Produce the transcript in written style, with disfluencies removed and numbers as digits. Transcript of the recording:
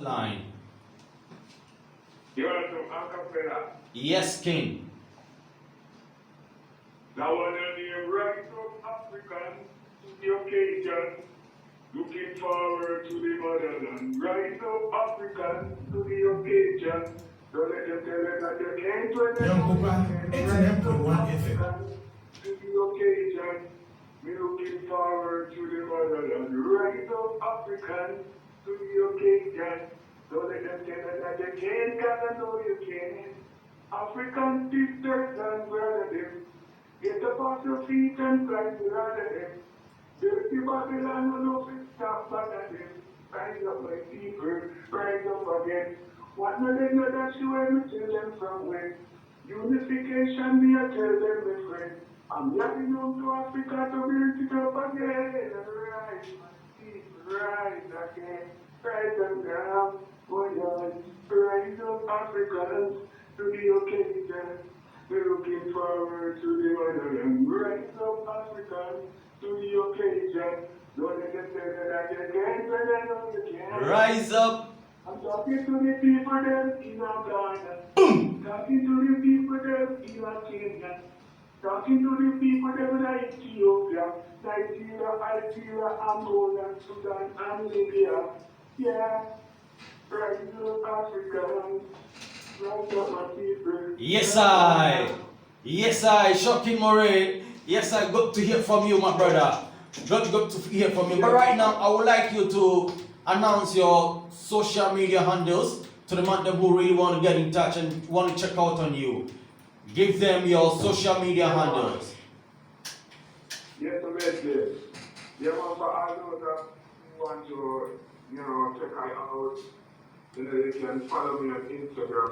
line. You want some acapella? Yes, King. Now one of the right of African to the occasion. Looking forward to the motherland. Right of African to the occasion. Don't let them tell them that they can't do it. Young Papa, 89.1 FM. To the occasion. We looking forward to the motherland. Right of African to the occasion. Don't let them tell them that they can't, cause I know you can. African sisters and brothers, get up off your feet and climb the ladder them. Dirty Babylon will not stop bother them. Rise up my people, rise up again. What no they know that you will tell them from when? Unification, me I tell them, my friend. I'm yapping on to Africa to build it up again. And rise, my people, rise again. Rise and down, oh yeah. Rise up Africans to the occasion. We're looking forward to the motherland. Rise up Africans to the occasion. Don't let them say that you can't, but I know you can. Rise up. I'm talking to the people them in Ghana. Talking to the people them in Kenya. Talking to the people them in Ethiopia, Nigeria, Algeria, Angola, Sudan, and Libya. Yeah, rise up Africans. Rise up my people. Yes, I. Yes, I. SHOCKINGMURRAY. Yes, I got to hear from you, my brother. Got to hear from you. But right now, I would like you to announce your social media handles to the man who really want to get in touch and want to check out on you. Give them your social media handles. Yes, obviously. Yeah, man, for all those that want to, check I out, you can follow me on Instagram.